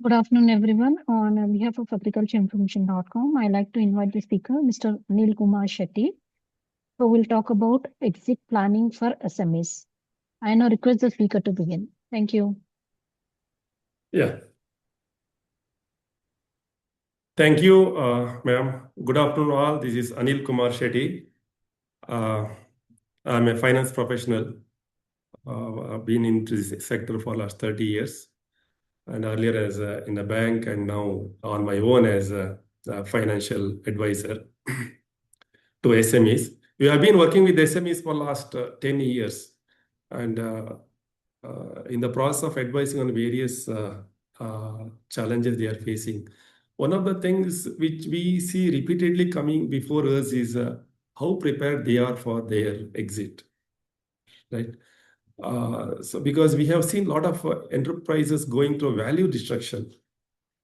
Good afternoon, everyone. On behalf of agricultureinformation.com, I'd like to invite the speaker, Mr. Anil Kumar Shetty, who will talk about exit planning for SMEs. I now request the speaker to begin. Thank you. Yeah. Thank you, ma'am. Good afternoon, all. This is Anil Kumar Shetty. I'm a finance professional. I've been into this sector for last 30 years, and earlier as in a bank, and now on my own as a financial advisor to SMEs. We have been working with SMEs for last 10 years, and in the process of advising on various challenges they are facing. One of the things which we see repeatedly coming before us is how prepared they are for their exit, right? So because we have seen a lot of enterprises going through value destruction,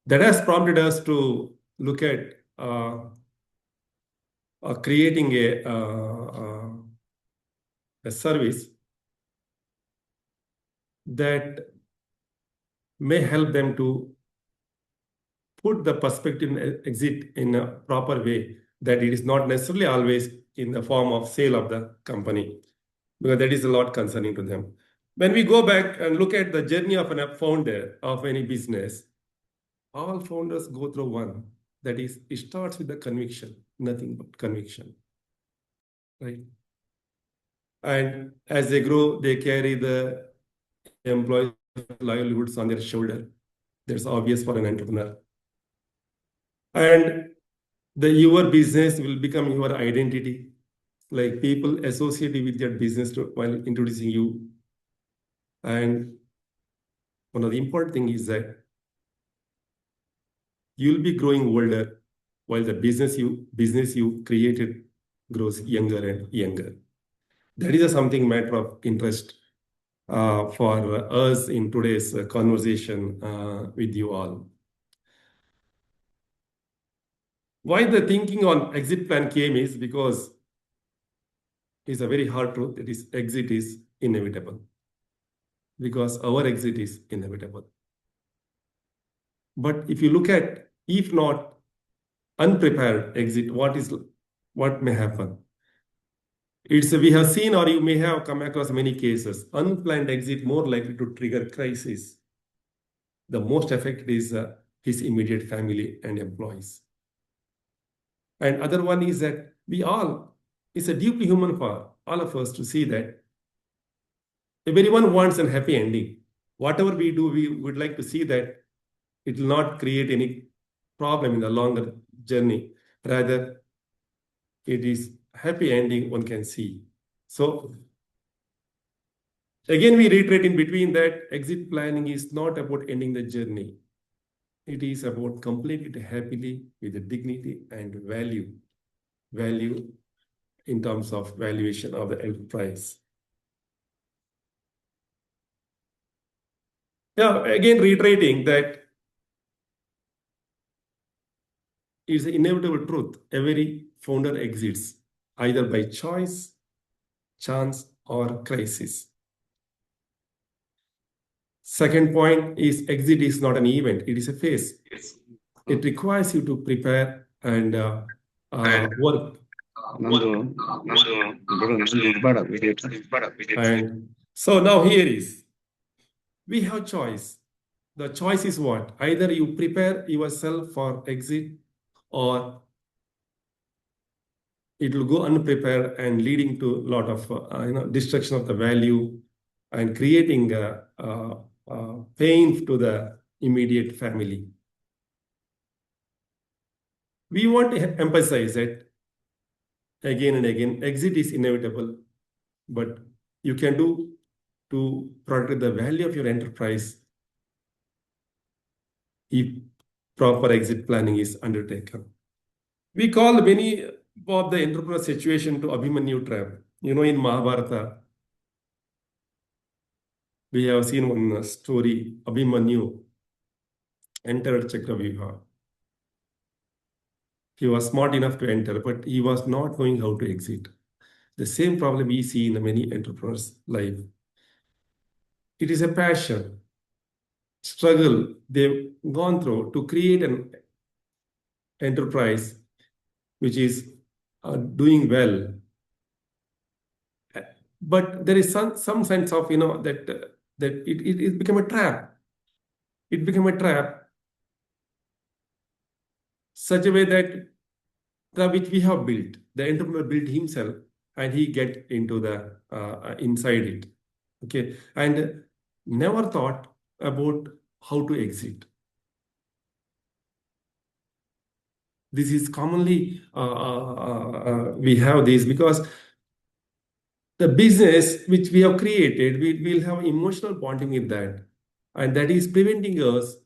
that has prompted us to look at creating a service that may help them to put the perspective exit in a proper way, that it is not necessarily always in the form of sale of the company, because that is a lot concerning to them. When we go back and look at the journey of a founder of any business, all founders go through one. That is, it starts with the conviction, nothing but conviction, right? And as they grow, they carry the employees' livelihoods on their shoulder. That's obvious for an entrepreneur. And your business will become your identity. Like people associate with your business while introducing you. And one of the important things is that you'll be growing older while the business you created grows younger and younger. That is something matter of interest for us in today's conversation with you all. Why the thinking on exit plan came is because it's a very hard truth. That is, exit is inevitable. Because our exit is inevitable. But if you look at, if not unprepared exit, what may happen? We have seen, or you may have come across many cases, unplanned exit more likely to trigger crisis. The most affected is his immediate family and employees. And other one is that it's a deeply human for all of us to see that everyone wants a happy ending. Whatever we do, we would like to see that it will not create any problem in the longer journey. Rather, it is happy ending one can see. So again, we reiterate in between that exit planning is not about ending the journey. It is about completing it happily with the dignity and value in terms of valuation of the enterprise. Yeah, again, reiterating that it's an inevitable truth. Every founder exits either by choice, chance, or crisis. Second point is exit is not an event, it is a phase. It requires you to prepare and work. And so now here is, we have choice. The choice is what? Either you prepare yourself for exit, or it will go unprepared and leading to a lot of destruction of the value and creating pain to the immediate family. We want to emphasize that again and again, exit is inevitable, but you can do to protect the value of your enterprise if proper exit planning is undertaken. We call many of the entrepreneur situation to Abhimanyu trap. In Mahabharata, we have seen one story, Abhimanyu entered Chakravyuha. He was smart enough to enter, but he was not knowing how to exit. The same problem we see in many entrepreneurs' life. It is a passion. struggle they've gone through to create an enterprise which is doing well. But there is some sense of, that it became a trap. It became a trap, such a way that which we have built, the entrepreneur built himself, and he get into the inside it. Okay, and never thought about how to exit. This is commonly we have this because the business which we have created, we will have emotional bonding with that, and that is preventing us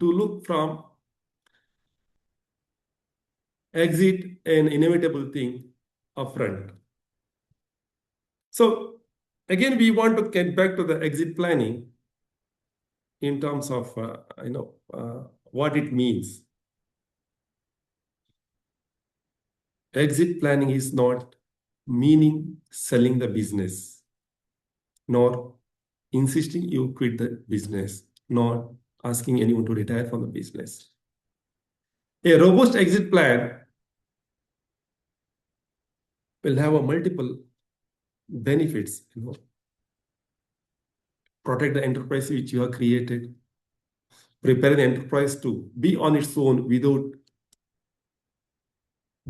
to look from exit an inevitable thing upfront. So again, we want to get back to the exit planning in terms of what it means. Exit planning is not meaning selling the business, nor insisting you quit the business, nor asking anyone to retire from the business. A robust exit plan will have a multiple benefits. Protect the enterprise which you have created, prepare the enterprise to be on its own without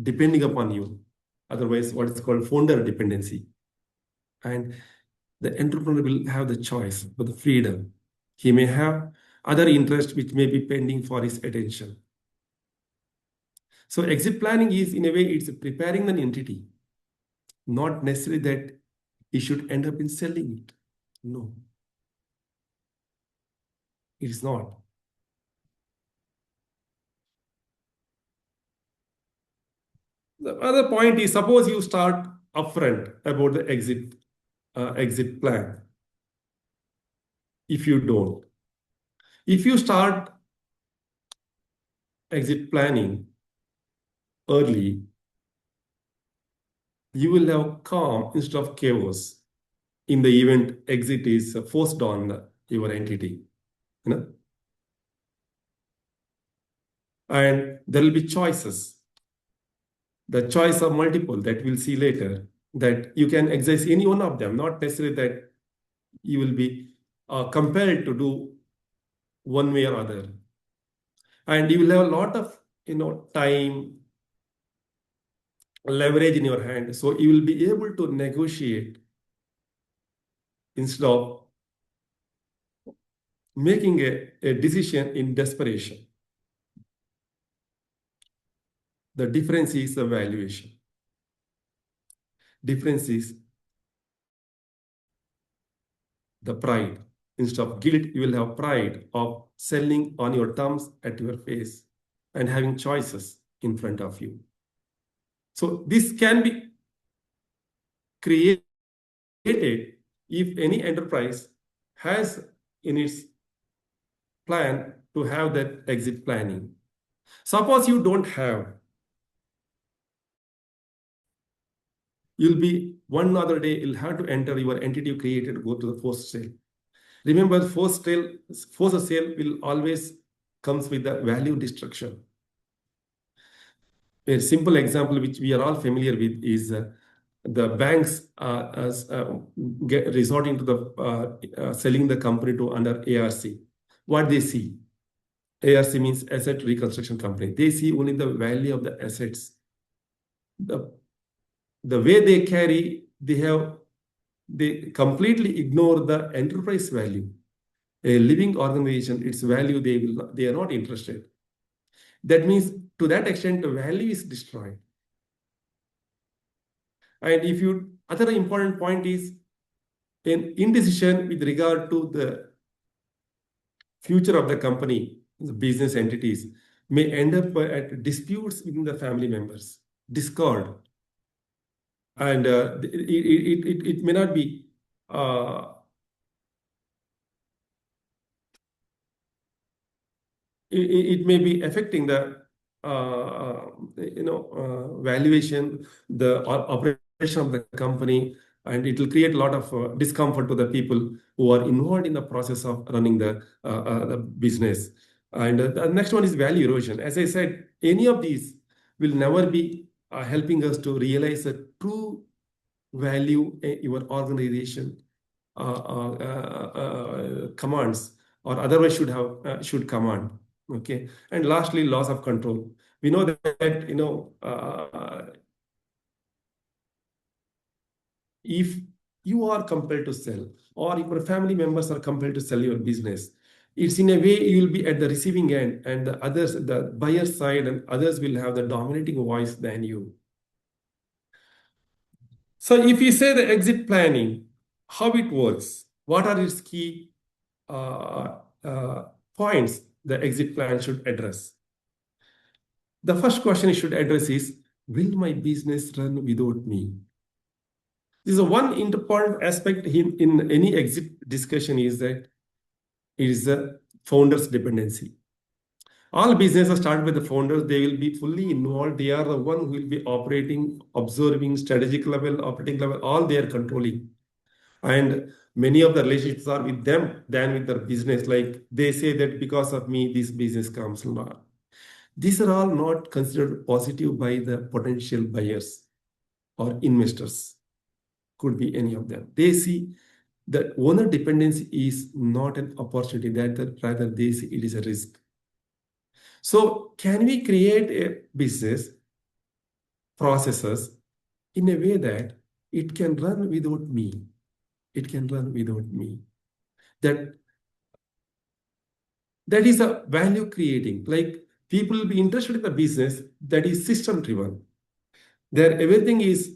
depending upon you. Otherwise, what is called founder dependency. And the entrepreneur will have the choice for the freedom. He may have other interests which may be pending for his attention. So exit planning is, in a way, it's preparing an entity, not necessarily that he should end up in selling it. No, it is not. The other point is, suppose you start upfront about the exit plan. If you start exit planning early, you will have calm instead of chaos in the event exit is forced on your entity. And there will be choices. The choice of multiple that we'll see later, that you can exercise any one of them, not necessarily that you will be compelled to do one way or other. And you will have a lot of time, leverage in your hand. So you will be able to negotiate instead of making a decision in desperation. The difference is the valuation. Difference is the pride. Instead of guilt, you will have pride of selling on your terms at your face and having choices in front of you. So this can be created if any enterprise has in its plan to have that exit planning. Suppose you don't have, you'll be one other day, you'll have to enter your entity you created, go to the forced sale. Remember, forced sale will always comes with the value destruction. A simple example which we are all familiar with is the banks resorting to the selling the company to under ARC. What they see, ARC means asset reconstruction company. They see only the value of the assets. The way they carry, they completely ignore the enterprise value. A living organization, its value, they are not interested. That means to that extent, the value is destroyed. And other important point is an indecision with regard to the future of the company, the business entities, may end up at disputes within the family members, discord. And it may not be it may be affecting the valuation, the operation of the company, and it will create a lot of discomfort to the people who are involved in the process of running the business. And the next one is value erosion. As I said, any of these will never be helping us to realize the true value your organization commands, or otherwise should command. Okay, and lastly, loss of control. We know that if you are compelled to sell, or if your family members are compelled to sell your business, it's in a way you will be at the receiving end, and the buyer side and others will have the dominating voice than you. So if you say the exit planning, how it works, what are its key uh, uh, points the exit plan should address? The first question it should address is, will my business run without me? This is one important aspect in any exit discussion, is that it is the founder's dependency. All businesses start with the founders. They will be fully involved. They are the one who will be operating, observing, strategic level, operating level, all they are controlling. And many of the relationships are with them than with their business. Like they say that because of me, this business comes. These are all not considered positive by the potential buyers or investors. Could be any of them. They see that owner dependency is not an opportunity, that rather they see it is a risk. So can we create a business processes in a way that it can run without me? It can run without me. That is a value creating. Like people will be interested in the business that is system driven. There everything is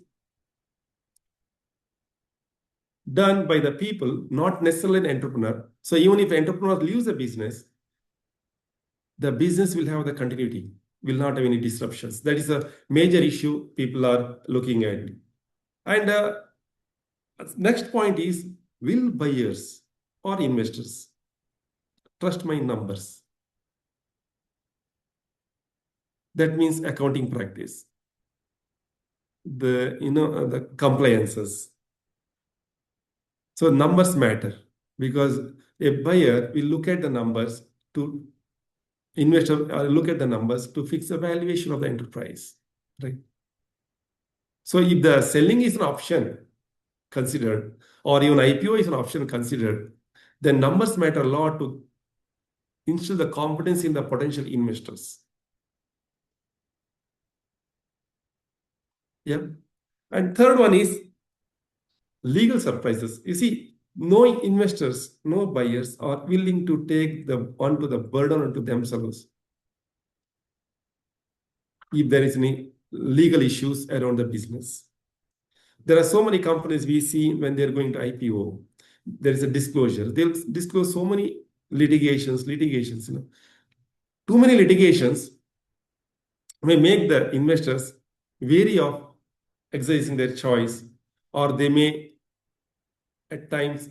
done by the people, not necessarily an entrepreneur. So even if entrepreneur leaves the business will have the continuity, will not have any disruptions. That is a major issue people are looking at. And next point is, will buyers or investors trust my numbers? That means accounting practice, the compliances. So numbers matter, because a buyer will look at the numbers to investor look at the numbers to fix the valuation of the enterprise, right? So if the selling is an option considered, or even IPO is an option considered, then numbers matter a lot to instill the confidence in the potential investors. Yeah. And third one is legal surprises. You see, no investors, no buyers are willing to take the burden onto themselves if there is any legal issues around the business. There are so many companies we see when they're going to IPO, there is a disclosure. They'll disclose so many litigations. Too many litigations may make the investors wary of exercising their choice, or they may at times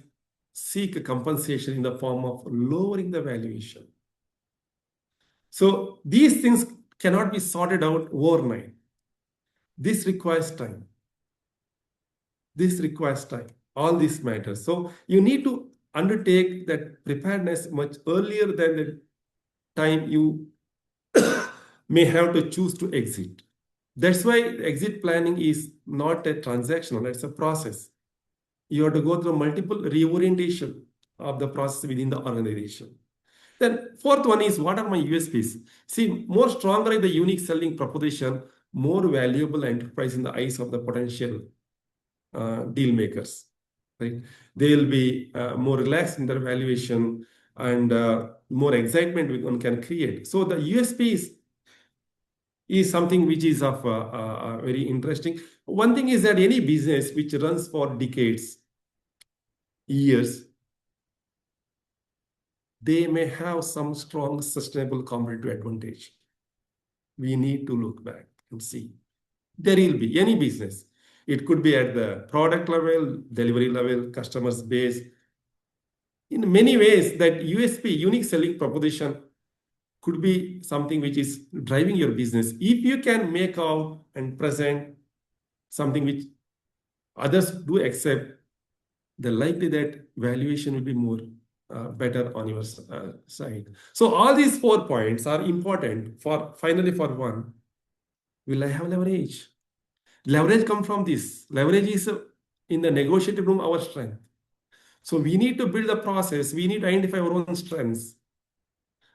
seek a compensation in the form of lowering the valuation. So these things cannot be sorted out overnight. This requires time. All this matters. So you need to undertake that preparedness much earlier than the time you may have to choose to exit. That's why exit planning is not a transactional, it's a process. You have to go through multiple reorientation of the process within the organization. Then fourth one is, what are my USPs? See, more stronger is the unique selling proposition, more valuable enterprise in the eyes of the potential deal makers, right? They will be more relaxed in their valuation, and more excitement one can create. So the USP is something which is of very interesting. One thing is that any business which runs for decades, years, they may have some strong sustainable competitive advantage. We need to look back and see. There will be any business. It could be at the product level, delivery level, customers base. In many ways, that USP, unique selling proposition, could be something which is driving your business. If you can make out and present something which others do accept, the likely that valuation will be more better on your side. So all these 4 points are important for finally for one. Will I have leverage? Leverage come from this. Leverage is in the negotiating room our strength. So we need to build a process. We need to identify our own strengths,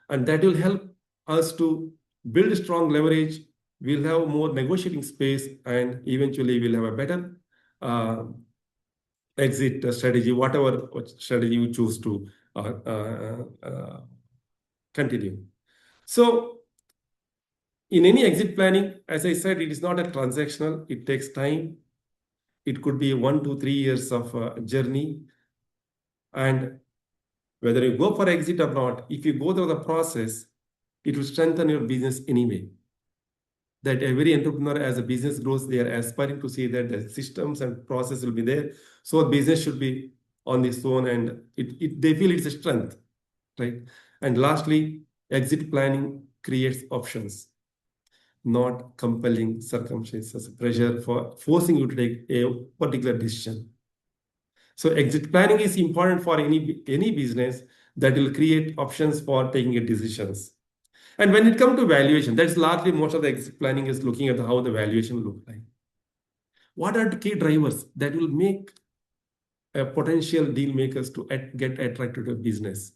and that will help us to build strong leverage. We'll have more negotiating space, and eventually we'll have a better exit strategy, whatever strategy you choose to continue. So in any exit planning, as I said, it is not a transactional. It takes time. It could be 1 to 3 years of journey. And whether you go for exit or not, if you go through the process, it will strengthen your business anyway. That every entrepreneur, as a business grows, they are aspiring to see that the systems and process will be there. So business should be on its own, and they feel it's a strength, right? And lastly, exit planning creates options, not compelling circumstances, pressure for forcing you to take a particular decision. So exit planning is important for any business that will create options for taking decisions. And when it comes to valuation, that's largely most of the exit planning is looking at how the valuation look like. What are the key drivers that will make potential deal makers to get attracted to a business?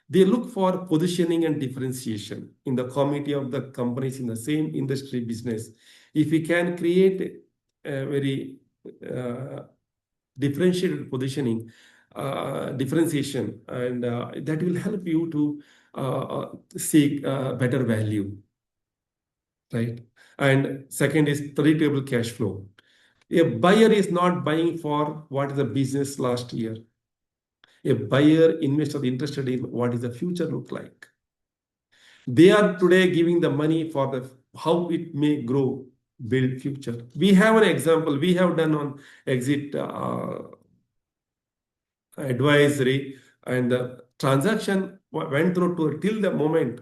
They look for positioning and differentiation in the community of the companies in the same industry business. If we can create a very differentiated positioning, differentiation, and that will help you to seek better value, right? And second is predictable cash flow. A buyer is not buying for what is the business last year. A buyer, investor interested in what is the future look like. They are today giving the money for the how it may grow, build future. We have an example. We have done on exit advisory, and the transaction went through to till the moment.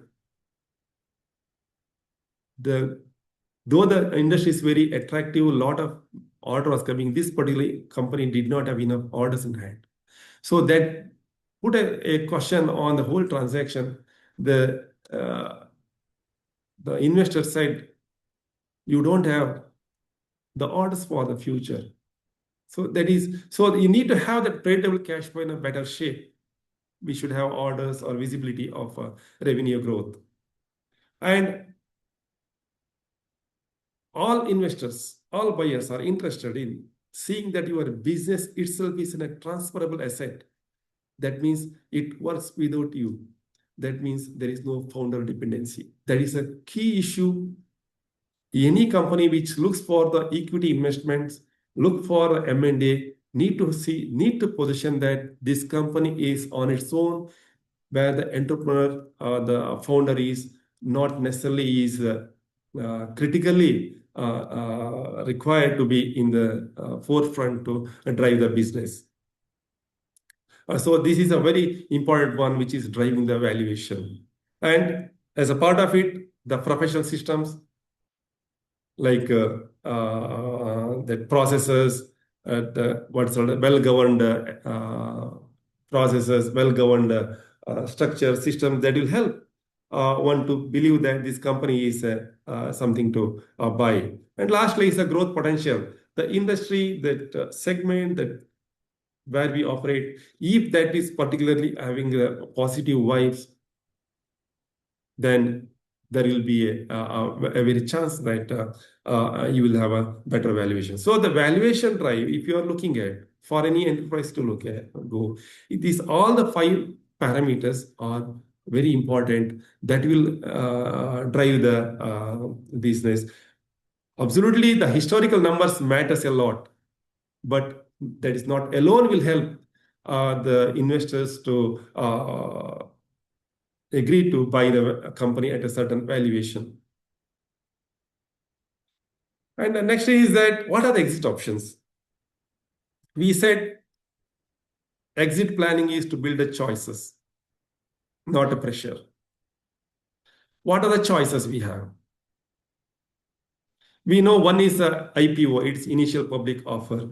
Though the industry is very attractive, a lot of order was coming. This particular company did not have enough orders in hand. So that put a question on the whole transaction. The investor said, you don't have the orders for the future. So you need to have that predictable cash flow in a better shape. We should have orders or visibility of revenue growth. And all investors, all buyers are interested in seeing that your business itself is a transferable asset. That means it works without you. That means there is no founder dependency. That is a key issue. Any company which looks for the equity investments, look for M&A, need to position that this company is on its own, where the entrepreneur, the founder is not necessarily is critically required to be in the forefront to drive the business. So this is a very important one, which is driving the valuation. And as a part of it, the professional systems like the processes, what's called well-governed processes, well-governed structure system that will help one to believe that this company is something to buy. And lastly is the growth potential. The industry, that segment, that where we operate, if that is particularly having positive vibes, then there will be a very chance that you will have a better valuation. So the valuation drive, if you are looking at for any enterprise to look at, it is all the 5 parameters are very important that will drive the business. Absolutely, the historical numbers matters a lot, but that is not alone will help the investors to agree to buy the company at a certain valuation. And the next is that what are the exit options? We said exit planning is to build the choices, not a pressure. What are the choices we have? We know one is a IPO, it's initial public offer.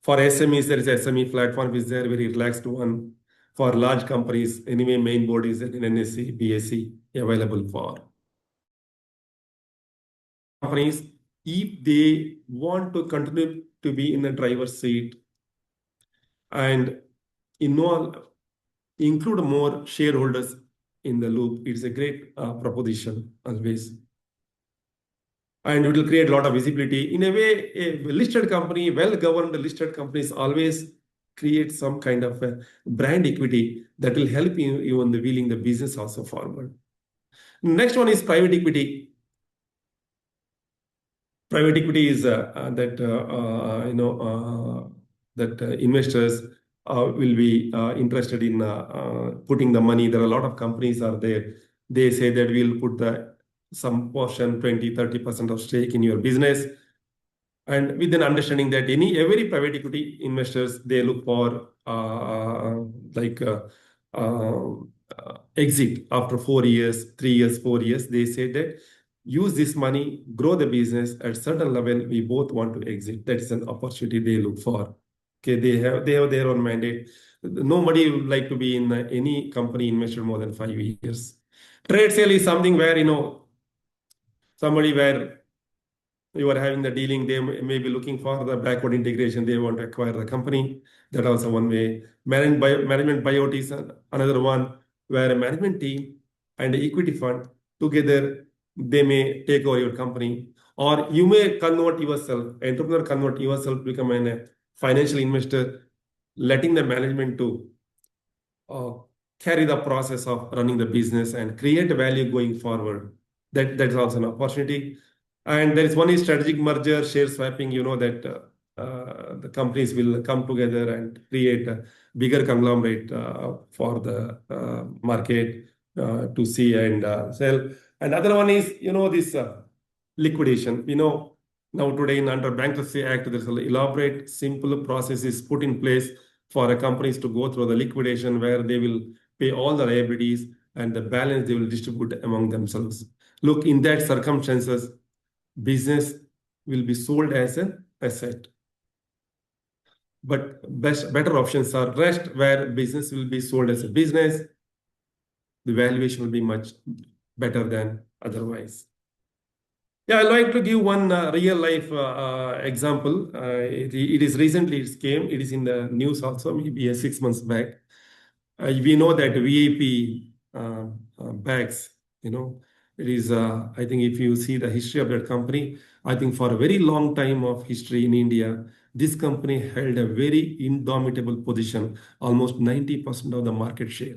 For SMEs, there is SME platform, which is there, very relaxed one. For large companies, anyway, main board is in NSE, BSE available for companies. If they want to continue to be in the driver's seat and include more shareholders in the loop, it's a great proposition always. And it will create a lot of visibility. In a way, a listed company, well-governed listed companies always create some kind of a brand equity that will help you in the wheeling the business also forward. Next one is private equity. Private equity is that investors will be interested in putting the money. There are a lot of companies are there. They say that we'll put some portion, 20-30% of stake in your business. And with an understanding that every private equity investors, they look for exit after 4 years, 3 years, 4 years. They say that use this money, grow the business at certain level. We both want to exit. That is an opportunity they look for. Okay, they have their own mandate. Nobody would like to be in any company invested more than 5 years. Trade sale is something where somebody where you are having the dealing, they may be looking for the backward integration. They want to acquire the company. That also one way. Management buyout is another one where a management team and the equity fund together, they may take over your company, or you may convert yourself, entrepreneur convert yourself, become a financial investor, letting the management to carry the process of running the business and create value going forward. That is also an opportunity. And there is one is strategic merger, share swapping, that the companies will come together and create a bigger conglomerate for the market to see and sell. And other one is, this liquidation. Now today under Bankruptcy Act, there's an elaborate, simple process is put in place for companies to go through the liquidation where they will pay all the liabilities and the balance they will distribute among themselves. Look, in that circumstances, business will be sold as an asset. But better options are rest, where business will be sold as a business. The valuation will be much better than otherwise. Yeah, I'd like to give one real life example. It is in the news also, maybe 6 months back. We know that VIP bags, it is, I think if you see the history of that company, I think for a very long time of history in India, this company held a very indomitable position, almost 90% of the market share.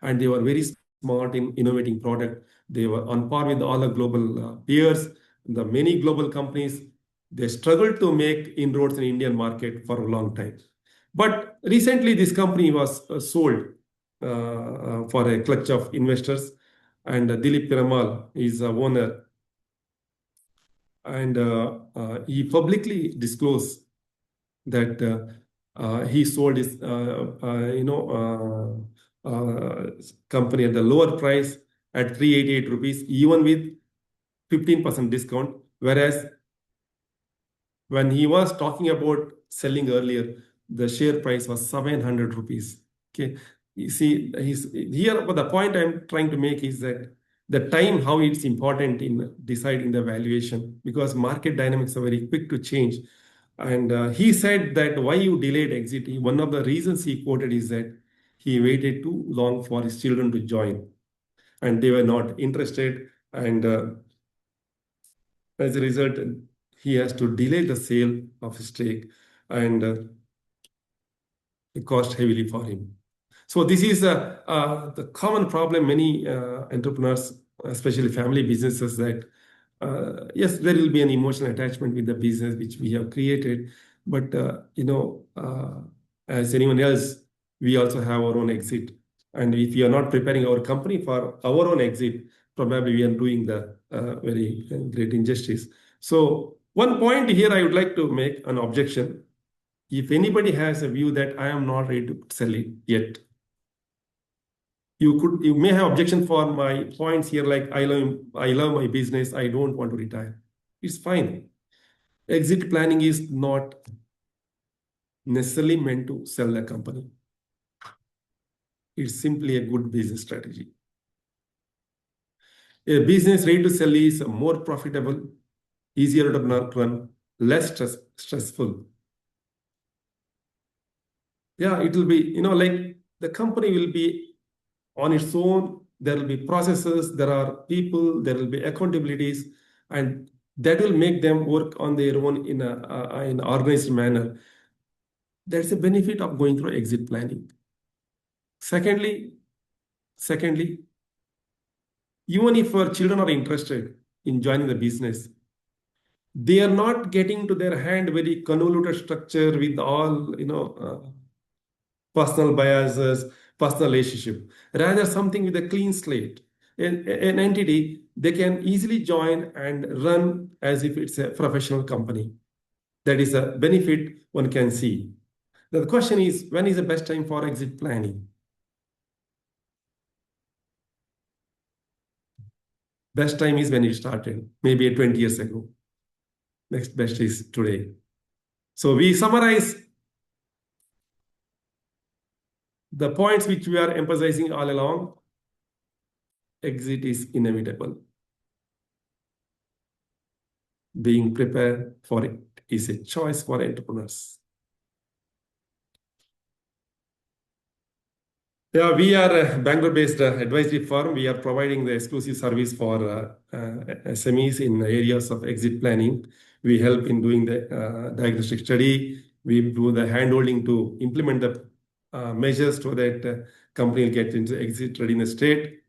And they were very smart in innovating product. They were on par with all the global peers. The many global companies, they struggled to make inroads in Indian market for a long time. But recently, this company was sold for a clutch of investors. And Dilip Piramal is the owner. And he publicly disclosed that he sold his company at the lower price at 388 rupees, even with 15% discount. Whereas when he was talking about selling earlier, the share price was 700 rupees. Okay. You see, but the point I'm trying to make is that the time, how it's important in deciding the valuation, because market dynamics are very quick to change. And he said that why you delayed exit, one of the reasons he quoted is that he waited too long for his children to join and they were not interested. And as a result, he has to delay the sale of his stake, and it cost heavily for him. So this is the common problem many entrepreneurs, especially family businesses, that yes, there will be an emotional attachment with the business which we have created, but as anyone else, we also have our own exit. And if we are not preparing our company for our own exit, probably we are doing the very great injustice. So one point here I would like to make an objection. If anybody has a view that I am not ready to sell it yet, you may have objection for my points here, like I love my business, I don't want to retire. It's fine. Exit planning is not necessarily meant to sell the company. It's simply a good business strategy. A business ready to sell is more profitable, easier to run, less stressful. Yeah, it will be, like the company will be on its own. There will be processes, there are people, there will be accountabilities, and that will make them work on their own in an organized manner. That's the benefit of going through exit planning. Secondly, even if our children are interested in joining the business, they are not getting to their hand very convoluted structure with all, personal biases, personal relationship. Rather, something with a clean slate. An entity they can easily join and run as if it's a professional company. That is a benefit one can see. The question is, when is the best time for exit planning? Best time is when it started, maybe 20 years ago. Next best is today. So we summarize the points which we are emphasizing all along. Exit is inevitable. Being prepared for it is a choice for entrepreneurs. Yeah, we are a Bangalore-based advisory firm. We are providing the exclusive service for SMEs in areas of exit planning. We help in doing the diagnostic study. We do the handholding to implement the measures so that company will get into exit readiness state.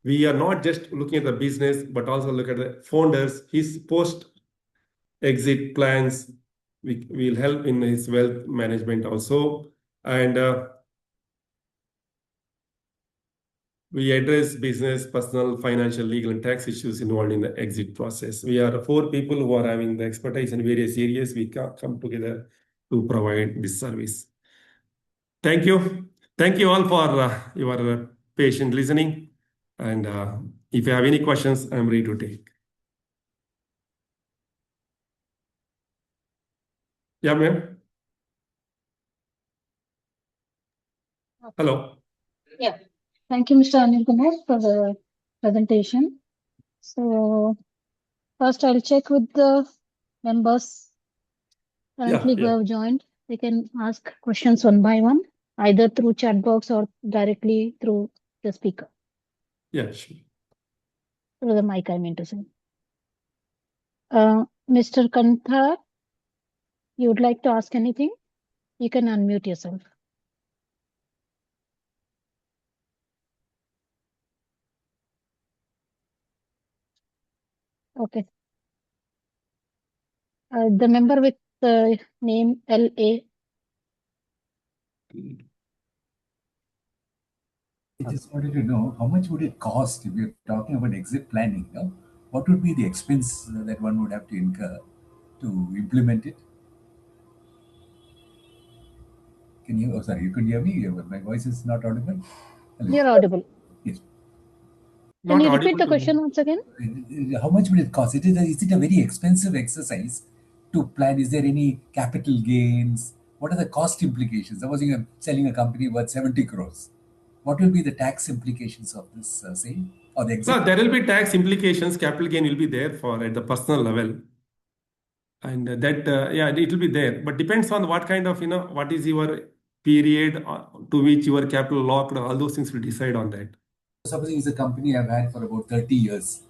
We are not just looking at the business, but also look at the founders, his post-exit plans. We will help in his wealth management also. And we address business, personal, financial, legal, and tax issues involved in the exit process. We are 4 people who are having the expertise in various areas. We come together to provide this service. Thank you. Thank you all for your patient listening. And if you have any questions, I'm ready to take. Yeah, ma'am. Hello. Yeah. Thank you, Mr. Anil Kumar, for the presentation. So first I'll check with the members currently who have joined. They can ask questions one by one, either through chat box or directly through the speaker. Yeah, sure. Through the mic, I mean to say. Mr. Kantha, you would like to ask anything? You can unmute yourself. Okay. The member with the name LA. I just wanted to know how much would it cost if you're talking about exit planning? No? What would be the expense that one would have to incur to implement it? Can you? Oh, sorry, you could hear me. My voice is not audible. Hello? You're audible. Yes. Can you repeat the question once again? How much would it cost? Is it a very expensive exercise to plan? Is there any capital gains? What are the cost implications? Supposing I'm selling a company worth 70 crores. What will be the tax implications of this sale or the exit? No, there will be tax implications. Capital gain will be there for at the personal level. And that, it will be there. But depends on what kind of, what is your period to which your capital locked, all those things will decide on that. Supposing it's a company I've had for about 30 years.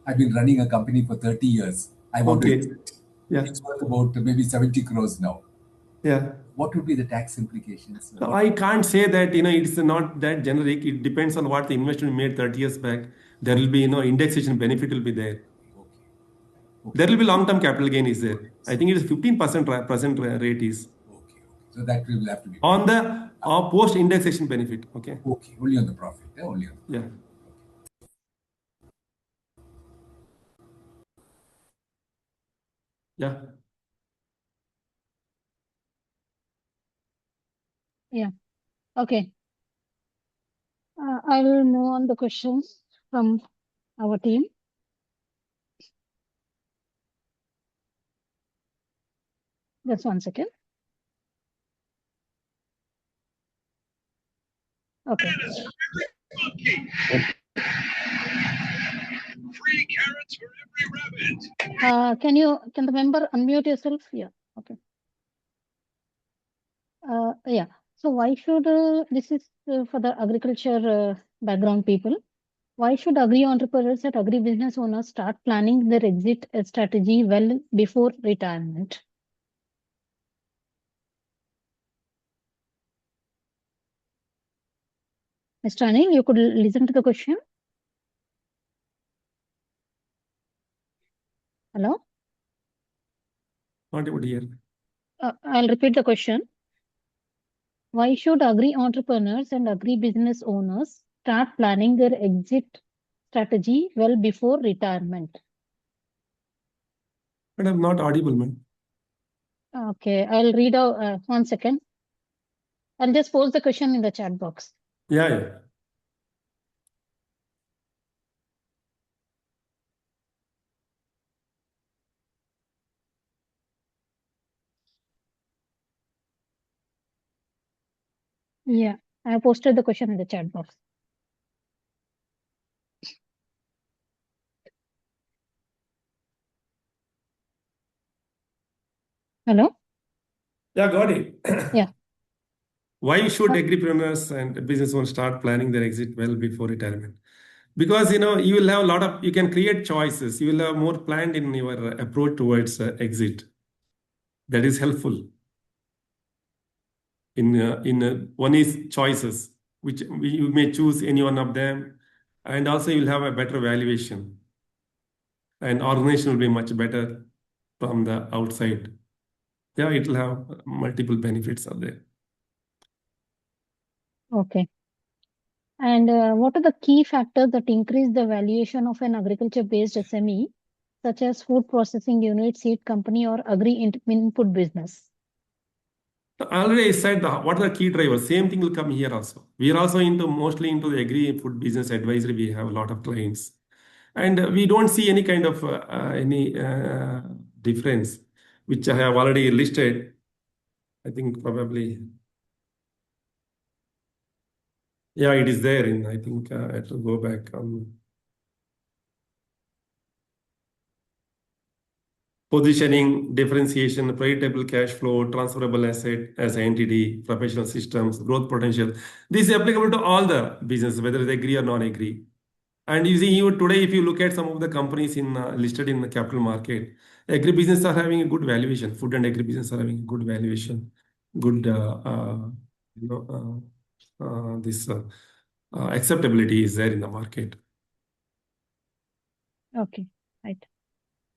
I've been running a company for 30 years. I want to exit. Yeah. It's worth about maybe 70 crores now. Yeah. What would be the tax implications? I can't say that, it's not that generic. It depends on what the investment made 30 years back. There will be, indexation benefit will be there. Okay. There will be long-term capital gain is there. I think it is 15% present rate is. Okay. So that will have to be. On the post-indexation benefit. Okay. Okay. Only on the profit. Only on the profit. Yeah. Yeah. Okay. I will move on the questions from our team. Just 1 second. Okay. Free carrots for every rabbit. Can the member unmute yourself? Yeah. Okay. Yeah. So why should this is for the agriculture background people? Why should agri entrepreneurs and agri business owners start planning their exit strategy well before retirement? Mr. Anil, you could listen to the question. Hello? Not able to hear. I'll repeat the question. Why should agri entrepreneurs and agri business owners start planning their exit strategy well before retirement? But I'm not audible, man. Okay, I'll read out 1 second. I'll just post the question in the chat box. Yeah. Yeah, I posted the question in the chat box. Hello? Yeah, got it. Yeah. Why should agripreneurs and business owners start planning their exit well before retirement? Because you will have a lot of, you can create choices. You will have more planned in your approach towards exit. That is helpful. One is choices, which you may choose any one of them, and also you'll have a better valuation, and organization will be much better from the outside. Yeah, it will have multiple benefits out there. Okay. And what are the key factors that increase the valuation of an agriculture-based SME, such as food processing unit, seed company, or agri-input business? Already I said what are the key drivers. Same thing will come here also. We are also mostly into the agri-food business advisory. We have a lot of clients, and we don't see any kind of any difference, which I have already listed. I think probably, yeah, it is there. I think I have to go back on. Positioning, differentiation, predictable cash flow, transferable asset as an entity, professional systems, growth potential. This is applicable to all the businesses, whether it's agree or non-agree. And you see, even today, if you look at some of the companies listed in the capital market, agri business are having a good valuation. Food and agri business are having a good valuation. Good, this acceptability is there in the market. Okay, right.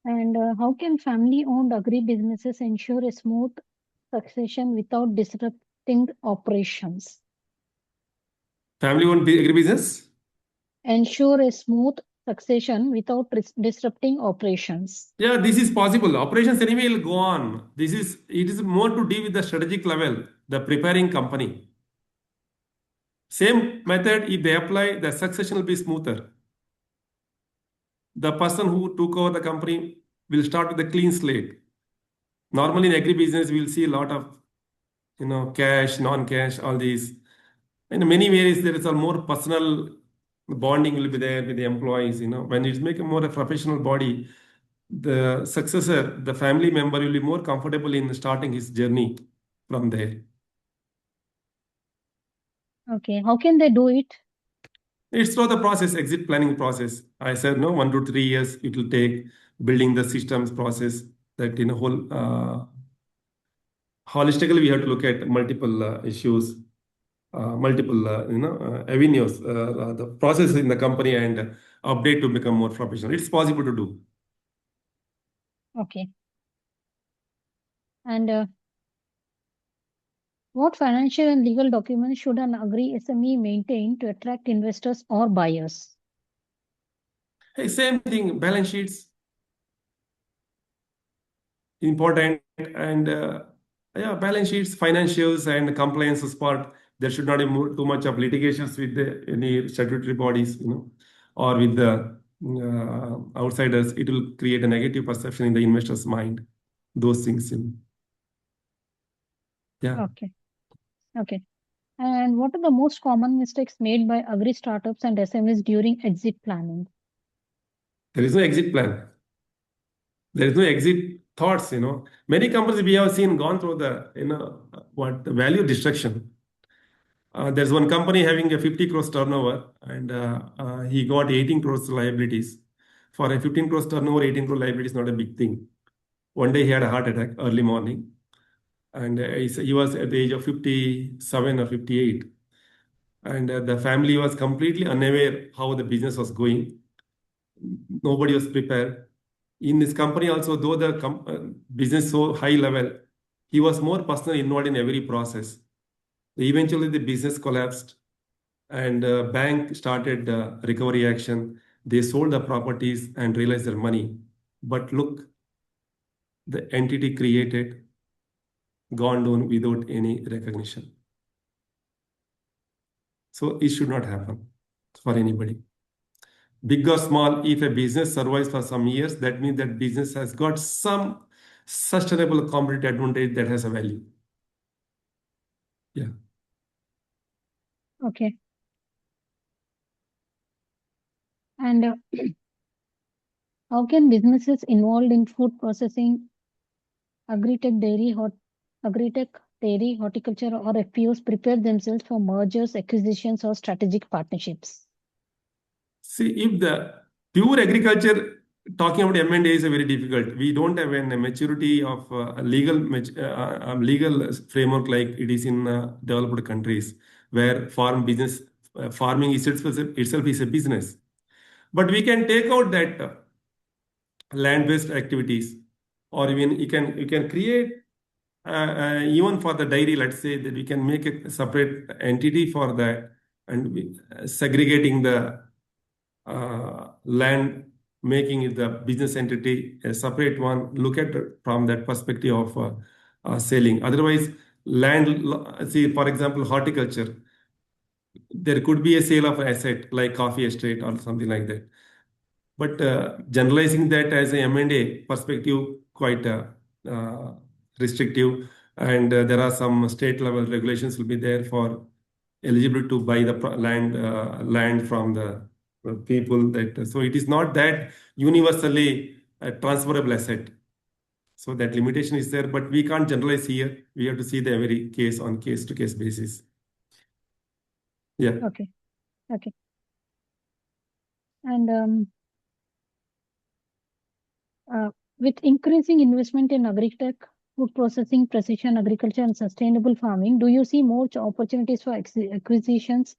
And how can family-owned agri-businesses ensure a smooth succession without disrupting operations? Family-owned agri business? Ensure a smooth succession without disrupting operations. Yeah, this is possible. Operations anyway will go on. It is more to do with the strategic level, the preparing company. Same method, if they apply, the succession will be smoother. The person who took over the company will start with a clean slate. Normally in agri business, we'll see a lot of cash, non-cash, all these. In many ways, there is a more personal bonding will be there with the employees. When it's make a more a professional body, the successor, the family member will be more comfortable in starting his journey from there. Okay, how can they do it? It's through the process, exit planning process. I said, no, 1 to 3 years it will take building the systems process that whole holistically we have to look at multiple issues, multiple avenues, the process in the company and update to become more professional. It's possible to do. Okay. And what financial and legal documents should an agri SME maintain to attract investors or buyers? Hey, same thing, balance sheets, important, and balance sheets, financials, and compliance as part. There should not be too much of litigations with any statutory bodies, or with the outsiders. It will create a negative perception in the investor's mind. Those things. Yeah. Okay. And what are the most common mistakes made by agri startups and SMEs during exit planning? There is no exit plan. There is no exit thoughts, Many companies we have seen gone through the value destruction. There's one company having a 50 crores turnover, and he got 18 crores liabilities. For a 15 crores turnover, 18 crore liability is not a big thing. One day he had a heart attack early morning, and he was at the age of 57 or 58. And the family was completely unaware how the business was going. Nobody was prepared. In this company also, though the business so high level, he was more personally involved in every process. Eventually, the business collapsed, and bank started recovery action. They sold the properties and realized their money. But look, the entity created gone down without any recognition. So it should not happen for anybody. Big or small, if a business survives for some years, that means that business has got some sustainable competitive advantage that has a value. Yeah. Okay. And how can businesses involved in food processing, agri-tech, dairy, horticulture, or FPOs prepare themselves for mergers, acquisitions, or strategic partnerships? See, if the pure agriculture, talking about M&A is very difficult. We don't have a maturity of a legal framework like it is in developed countries, where farming itself is a business. But we can take out that land-based activities, or even you can create even for the dairy. Let's say that we can make a separate entity for that, and segregating the land, making it the business entity a separate one. Look at it from that perspective of selling. Otherwise, see, for example, horticulture, there could be a sale of asset like coffee estate or something like that. But generalizing that as a M&A perspective, quite restrictive. And there are some state level regulations will be there for eligible to buy the land from the people. So it is not that universally a transferable asset. So that limitation is there, but we can't generalize here. We have to see the every case on case to case basis. Yeah. Okay. And with increasing investment in agri-tech, food processing, precision agriculture, and sustainable farming, do you see more opportunities for acquisitions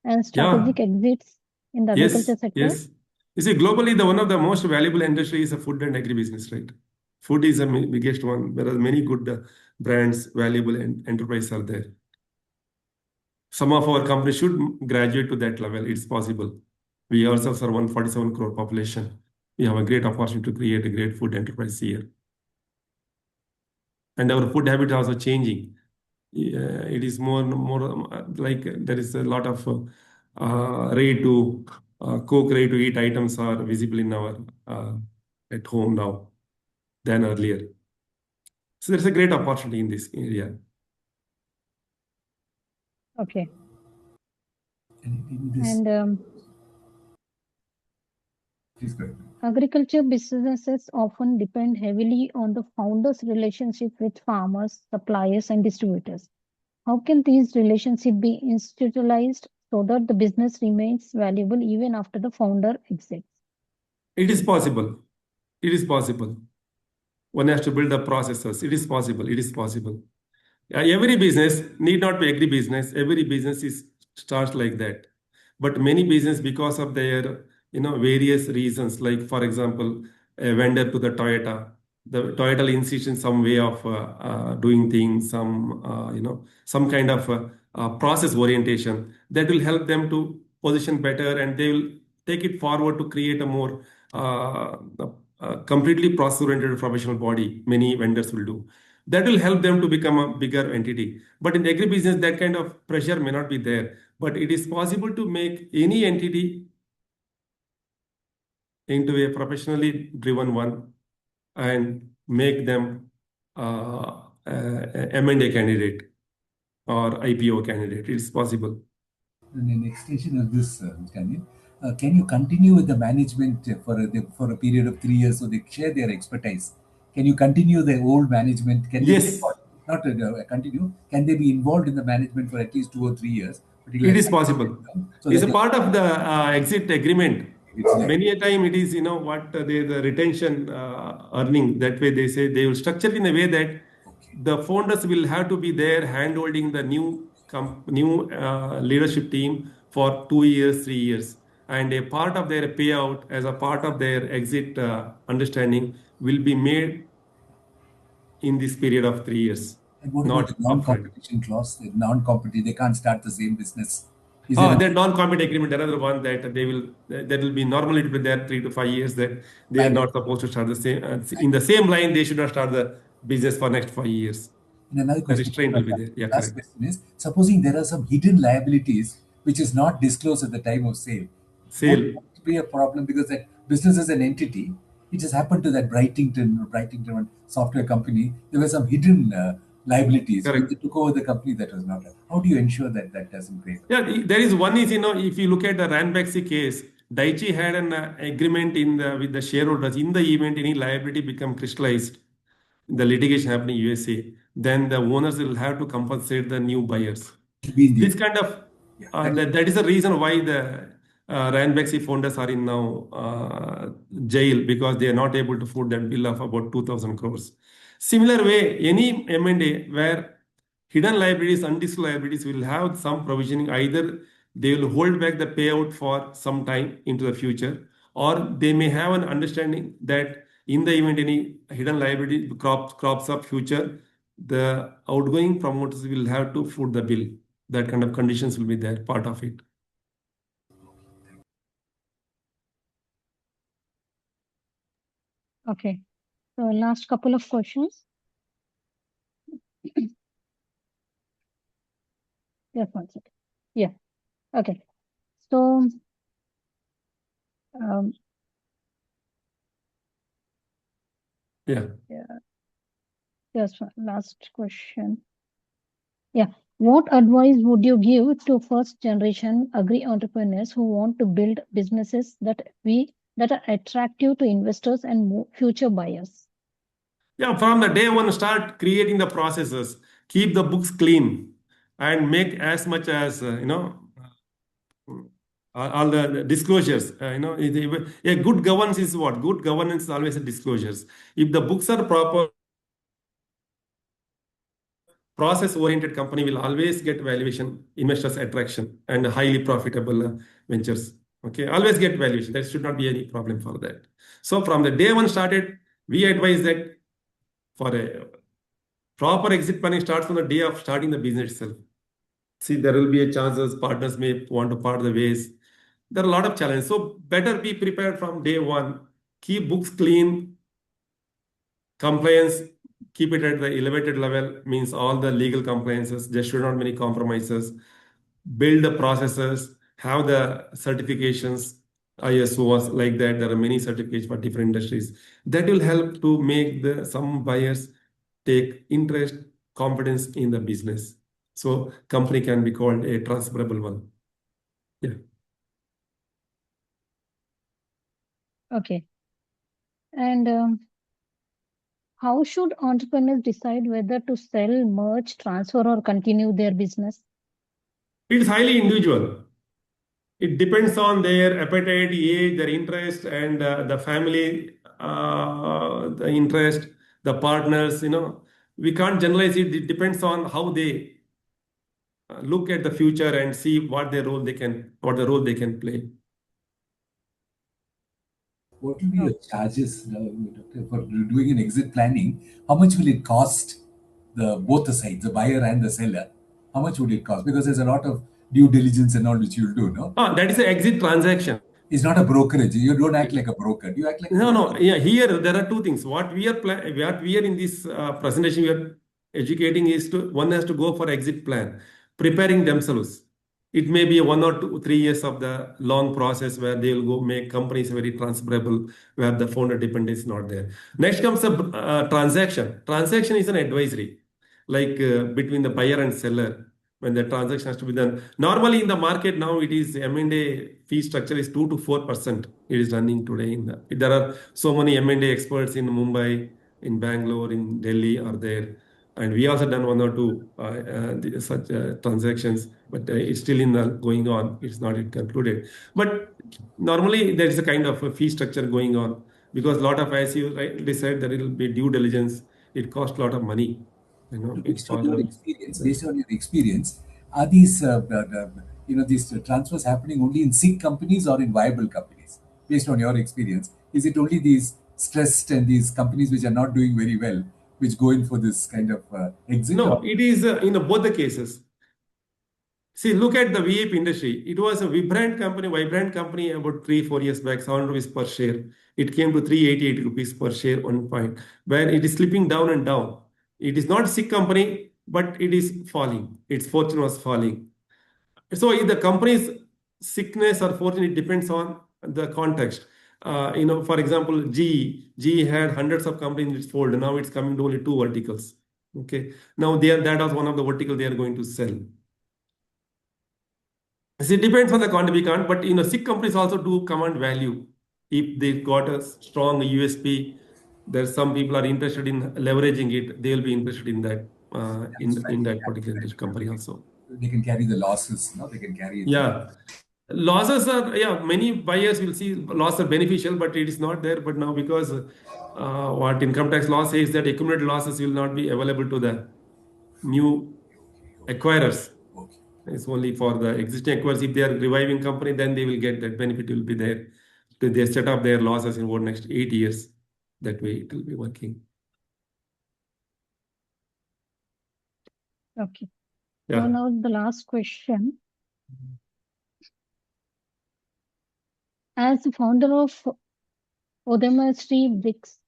and strategic exits in the agriculture sector? Yes. You see, globally, one of the most valuable industries is a food and agribusiness, right? Food is the biggest one. There are many good brands, valuable enterprises are there. Some of our companies should graduate to that level. It's possible. We ourselves are 147 crore population. We have a great opportunity to create a great food enterprise here. And our food habit also changing. It is more like there is a lot of ready to cook, ready to eat items are visible in our at home now than earlier. So there's a great opportunity in this area. Okay. In this, And please go ahead. agriculture businesses often depend heavily on the founder's relationship with farmers, suppliers, and distributors. How can these relationships be institutionalized so that the business remains valuable even after the founder exits? It is possible. It is possible. One has to build the processes. It is possible. It is possible. Every business need not be agri business. Every business starts like that. But many business, because of their various reasons, like for example, a vendor to the Toyota insists in some way of doing things, some kind of process orientation that will help them to position better, and they will take it forward to create a more completely process-oriented professional body. Many vendors will do. That will help them to become a bigger entity. But in agribusiness, that kind of pressure may not be there. But it is possible to make any entity into a professionally driven one and make them M&A candidate or IPO candidate. It's possible. And in extension of this, Daniel, can you continue with the management for a period of 3 years so they share their expertise? Can you continue the old management? Can they be Yes, involved? Not continue. Can they be involved in the management for at least 2 or 3 years? it is possible. So It's that a they, part of the exit agreement. it's there. Many a time it is, what the retention earning. That way they say they will structure it in a way that Okay. the founders will have to be there hand-holding the new leadership team for 2 years, 3 years. And a part of their payout as a part of their exit understanding will be made in this period of 3 years, And what about the not upfront. non-competition clause? The non-competition, they can't start the same business. Is there That non-compete agreement, another one that that will be normally it will be there 3 to 5 years that they are a not supposed to start the same in the same line. They should not start the business for next 5 years. And another The question, restraint will be there. Yeah, last correct. question is, supposing there are some hidden liabilities which is not disclosed at the time of sale, would Sale. that be a problem because that business is an entity? It just happened to that Brightington software company. There were some hidden liabilities when Correct. they took over the company that was not. How do you ensure that that doesn't create? Yeah, there is one is, if you look at the Ranbaxy case, Daiichi had an agreement with the shareholders. In the event any liability become crystallized, the litigation happening in USA, then the owners will have to compensate the new buyers. To be in the This kind of Yeah, that is the reason why the Ranbaxy founders are in now jail, because they are not able to foot that bill of about 2,000 crores. Similar way, any M&A where hidden liabilities, undisclosed liabilities will have some provisioning. Either they will hold back the payout for some time into the future, or they may have an understanding that in the event any hidden liability crops up future, the outgoing promoters will have to foot the bill. That kind of conditions will be there, part of it. Okay. So last couple of questions. Yes, one second. Yeah. Okay. So Yeah. just one last question. Yeah. What advice would you give to first generation agri entrepreneurs who want to build businesses that are attractive to investors and future buyers? Yeah, from the day one, start creating the processes, keep the books clean, and make as much as all the disclosures. A good governance is what? Good governance is always a disclosures. If the books are proper, process-oriented company will always get valuation, investors attraction, and highly profitable ventures. Okay, always get valuation. There should not be any problem for that. So from the day one started, we advise that for a proper exit planning starts from the day of starting the business itself. See, there will be a chances partners may want to part the ways. There are a lot of challenges. So better be prepared from day one. Keep books clean, compliance, keep it at the elevated level, means all the legal compliances. There should not be any compromises. Build the processes, have the certifications, ISOs like that. There are many certificates for different industries. That will help to make some buyers take interest, confidence in the business. So company can be called a transferable one. Yeah. Okay. And how should entrepreneurs decide whether to sell, merge, transfer, or continue their business? It is highly individual. It depends on their appetite, age, their interest, and the family, the interest, the partners. We can't generalize it. It depends on how they look at the future and see what the role they can play. What will be your charges for doing an exit planning? How much will it cost both the sides, the buyer and the seller? How much would it cost? Because there's a lot of due diligence and all which you'll do, no? That is an exit transaction. It's not a brokerage. You don't act like a broker. Do you act like a broker? No. Yeah, here there are two things. What we are in this presentation, we are educating is one has to go for exit plan, preparing themselves. It may be 1 or 2, 3 years of the long process where they will go make companies very transferable, where the founder dependence is not there. Next comes the transaction. Transaction is an advisory, like between the buyer and seller. when the transaction has to be done. Normally in the market now, it is M&A fee structure is 2 to 4%. It is running today. There are so many M&A experts in Mumbai, in Bangalore, in Delhi are there. And we also done one or two such transactions, but it's still going on. It's not yet concluded. But normally there is a kind of a fee structure going on because a lot of, as you rightly said, there will be due diligence. It costs a lot of money. It's for based on your experience, are these these transfers happening only in sick companies or in viable companies? Based on your experience, is it only these stressed and these companies which are not doing very well, which go in for this kind of exit? No, it is in both the cases. See, look at the VIP industry. It was a vibrant company about 3-4 years back, 7 rupees per share. It came to 388 rupees per share, 1 point, where it is slipping down and down. It is not sick company, but it is falling. Its fortune was falling. So if the company's sickness or fortune, it depends on the context. For example, GE had hundreds of companies in its fold. Now it's coming to only 2 verticals. Okay. Now that was one of the verticals they are going to sell. So it depends on the content we can't, but sick companies also do command value. If they got a strong USP, there's some people are interested in leveraging it. They'll be interested in that in that particular company also. They can carry the losses. No, they can carry it. Yeah. Losses are, many buyers will see loss are beneficial, but it is not there. But now because what income tax law says that accumulated losses will not be available to the new acquirers. Okay. It's only for the existing acquirers. If they are reviving company, then they will get that benefit will be there. They set up their losses in over next 8 years. That way it will be working. Okay. Yeah. So now the last question. As the founder of Udyamasiri Bricks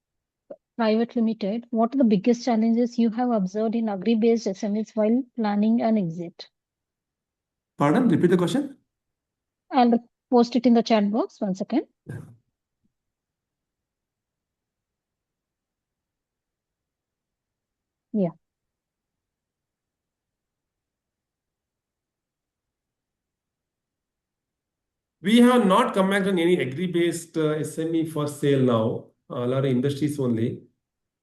Private Limited, what are the biggest challenges you have observed in agri-based SMEs while planning an exit? Pardon? Repeat the question. I'll post it in the chat box. 1 second. Yeah. Yeah. We have not come back on any agri-based SME for sale now. A lot of industries only.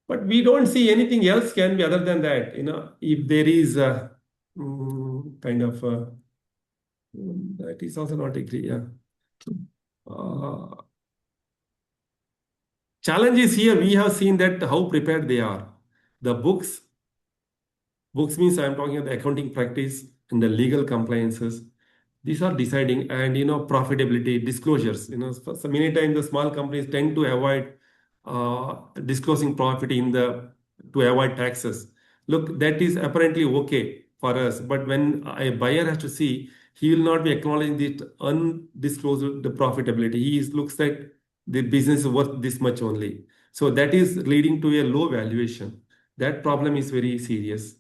But we don't see anything else can be other than that. If there is a kind of that is also not agree. Yeah. Challenge is here. We have seen that how prepared they are. The books means I'm talking about the accounting practice and the legal compliances. These are deciding and profitability disclosures. So many times the small companies tend to avoid disclosing profit to avoid taxes. Look, that is apparently okay for us, but when a buyer has to see, he will not be acknowledging the undisclosed the profitability. He looks like the business is worth this much only. So that is leading to a low valuation. That problem is very serious.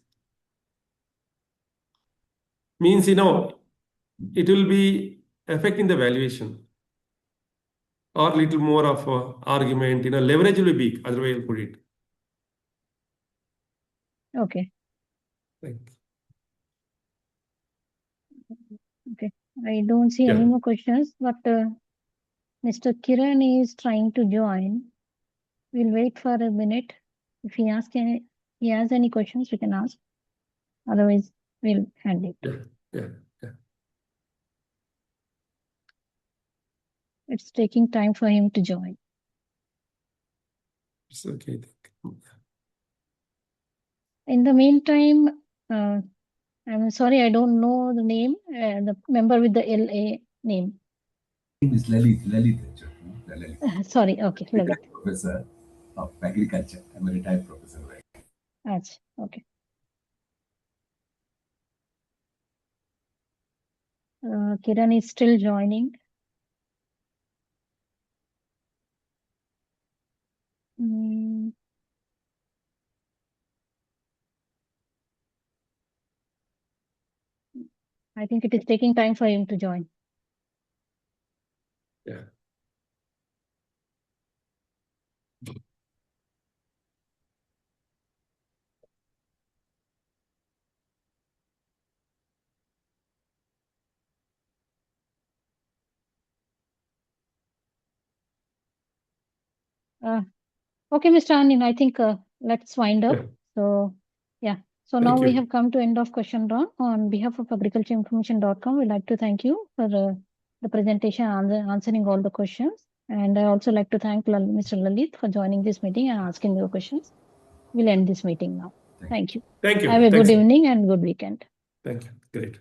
Means it will be affecting the valuation or little more of argument. Leverage will be big. Otherwise, I'll put it. Okay. Thank you. Okay. I don't see any more questions, but Mr. Kiran is trying to join. We'll wait for a minute. If he has any questions, we can ask. Otherwise, we'll hand it. Yeah. It's taking time for him to join. It's okay. In the meantime, I'm sorry, I don't know the name, the member with the LA name. Name is Lalit. Lalit. Sorry, okay, Lalit. Retired professor of agriculture. I'm a retired professor. Right? Okay. Kiran is still joining. I think it is taking time for him to join. Yeah. Okay, Mr. Anil, I think let's wind up. Yeah. So, yeah. So Thank now we you. have come to end of question round. On behalf of agricultureinformation.com, we'd like to thank you for the presentation and answering all the questions. And I also like to thank Mr. Lalit for joining this meeting and asking your questions. We'll end this meeting now. Thank you. Thank you. Have a Thanks. good evening and good weekend. Thank you. Great.